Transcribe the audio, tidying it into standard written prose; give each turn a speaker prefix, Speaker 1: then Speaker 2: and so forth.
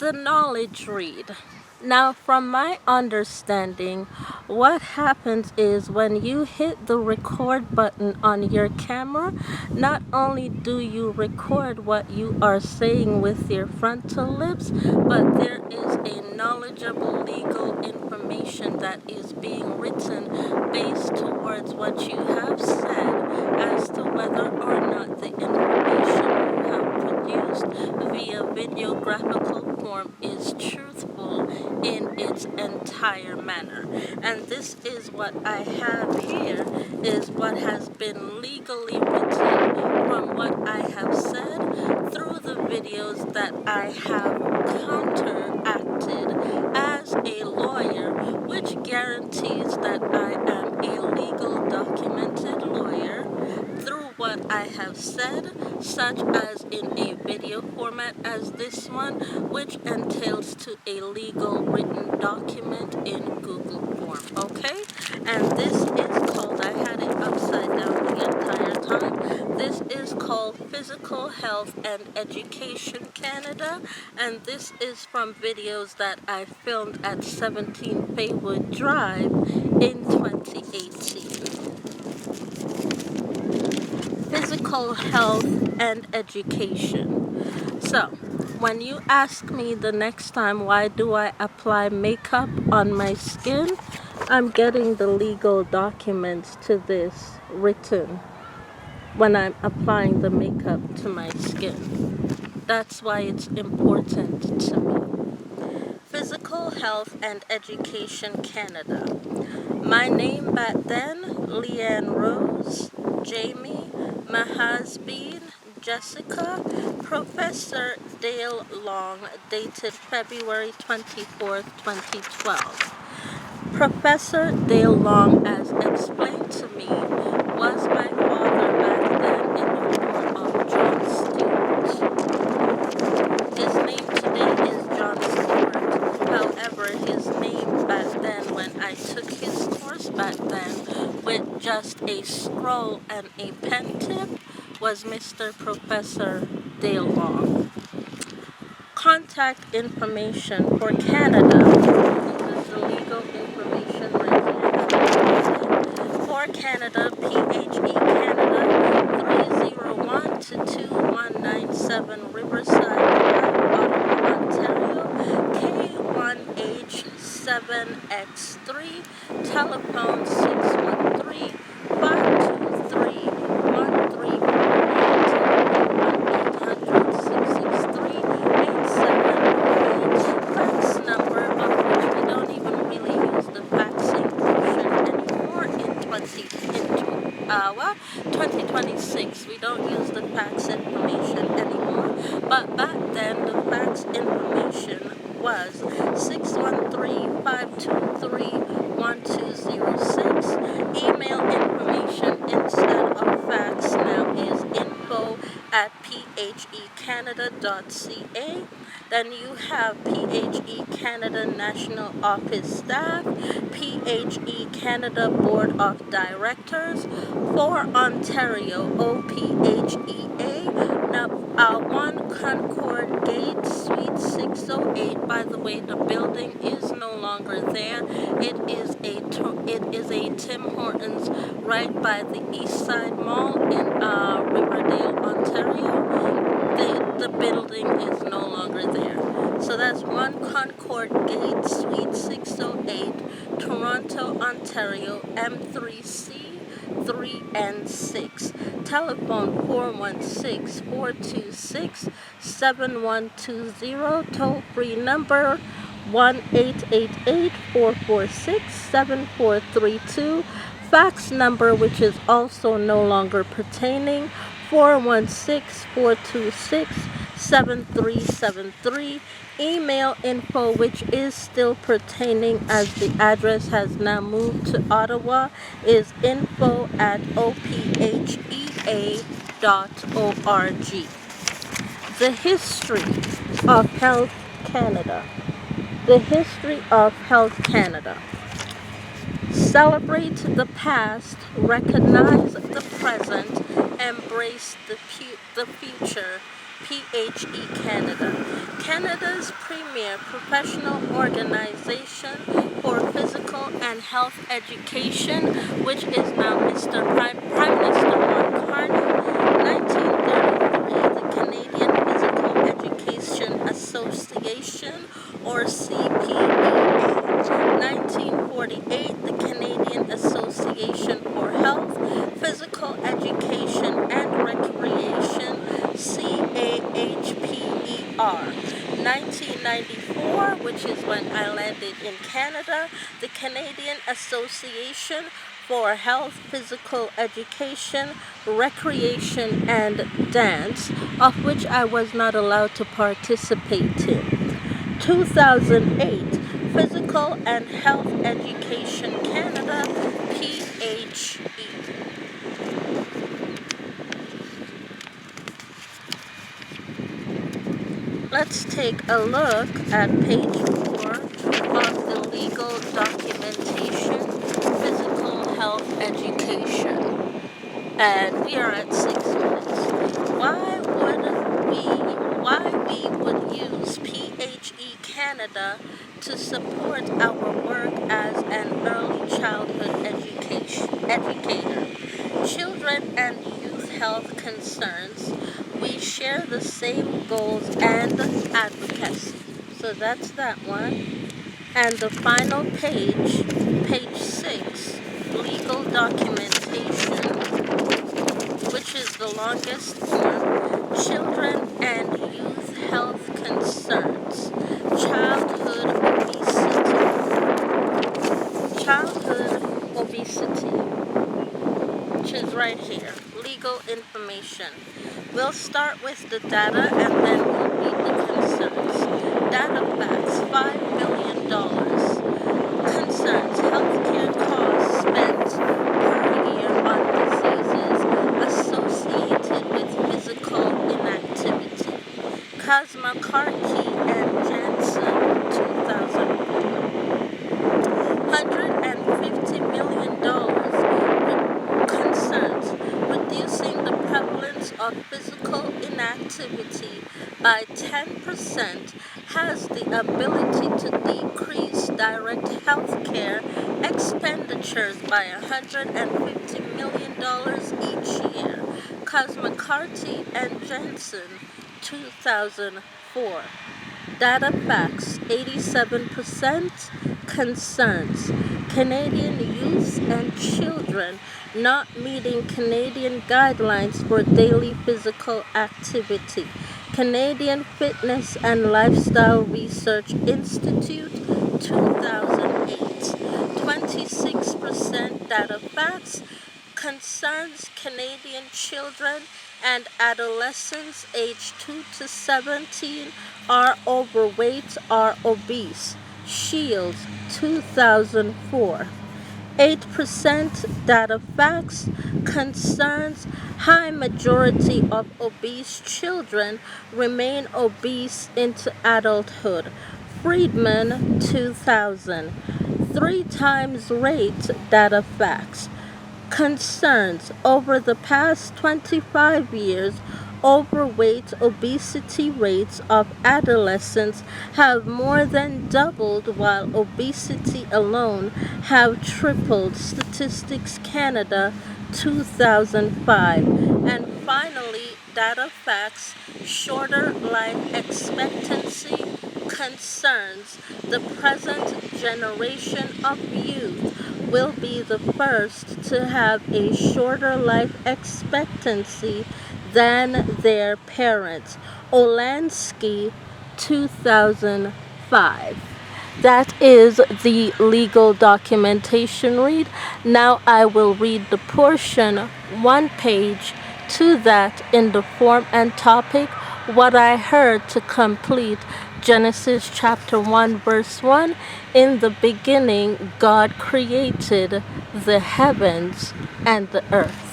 Speaker 1: the knowledge read. Now, from my understanding, what happens is when you hit the record button on your camera, not only do you record what you are saying with your frontal lips, but there is a knowledgeable legal information that is being written based towards what you have said as to whether or not the information you have produced via videographical form is truthful in its entire manner. And this is what I have here, is what has been legally written from what I have said through the videos that I have counteracted as a lawyer, which guarantees that I am a legal documented lawyer through what I have said, such as in a video format as this one, which entails to a legal written document in Google form, okay? And this is called, I had it upside down the entire time, this is called Physical Health and Education Canada, and this is from videos that I filmed at 17 Faywood Drive in 2018. Physical health and education. So, when you ask me the next time why do I apply makeup on my skin, I'm getting the legal documents to this written when I'm applying the makeup to my skin. That's why it's important to me. Physical Health and Education Canada. My name back then, Leanne Rose, Jamie, Mahazbeen, Jessica, Professor Dale Long, dated February 24th, 2012. Professor Dale Long, as explained to me, was my father back then in the form of John Stewart. His name today is John Stewart. However, his name back then, when I took his course back then, with just a scroll and a pen tip, was Mr. Professor Dale Long. Contact information for Canada. This is the legal information right here. For Canada, PHE Canada, 301-2197 Riverside Drive, Ottawa, Ontario, K1H7X3, telephone 613 523 2026. We don't use the fax information anymore, but back then the fax information was 613-523-1206. Email information instead of fax now is info@phecanada.ca. Then you have PHE Canada National Office Staff, PHE Canada Board of Directors, for Ontario, OPHEA, 1 Concord Gate, Suite 608. By the way, the building is no longer there. It is a Tim Hortons right by the East Side Mall in Riverdale, Ontario. The building is no longer there. So that's 1 Concord Gate, Suite 608, Toronto, Ontario, M3C 3N6. Telephone 416-426-7120. Toll free number 1-888-446-7432. Fax number, which is also no longer pertaining, 416-426-7373. Email info, which is still pertaining as the address has now moved to Ottawa, is info@ophea.org. The history of Health Canada. The history of Health Canada. Celebrate the past, recognize the present, embrace the future. PHE Canada, Canada's premier professional organization for physical and health education, which is now Mr. Prime Minister Mark Carney. 1933, the Canadian Physical Education Association, or CPEA. 1948, the Canadian Association for Health, Physical Education and Recreation, CAHPER. 1994, which is when I landed in Canada, the Canadian Association for Health, Physical Education, Recreation and Dance, of which I was not allowed to participate in. 2008, Physical and Health Education Canada, PHE. Let's take a look at page 4 of the legal documentation, Physical Health Education. And we are at 6 minutes. Why we would use PHE Canada to support our work as an early childhood educator. Children and youth health concerns, we share the same goals and advocacy. So that's that one. And the final page, page 6, legal documentation, which is the longest form, children and youth health concerns, childhood obesity, which is right here, legal information. We'll start with the data and then we'll read the concerns. Data facts, $5 billion. Concerns, healthcare costs spent per year on diseases associated with physical inactivity. Kosmakarki and Janssen, 2004. $150 million. Concerns, reducing the prevalence of physical inactivity by 10% has the ability to decrease direct health care expenditures by $150 million each year. Kosmakarti and Janssen, 2004. Data facts, 87%. Concerns, Canadian youth and children not meeting Canadian guidelines for daily physical activity. Canadian Fitness and Lifestyle Research Institute, 2008. 26% data facts, concerns Canadian children and adolescents aged 2 to 17 are overweight or obese. Shields, 2004. 8% data facts, concerns high majority of obese children remain obese into adulthood. Friedman, 2000. 3 times rate data facts, concerns over the past 25 years, overweight obesity rates of adolescents have more than doubled while obesity alone have tripled. Statistics Canada, 2005. And finally, data facts, shorter life expectancy, concerns the present generation of youth will be the first to have a shorter life expectancy than their parents. Olansky, 2005. That is the legal documentation read. Now I will read the portion, one page, to that in the form and topic, what I heard to complete Genesis chapter 1 verse 1. In the beginning God created the heavens and the earth.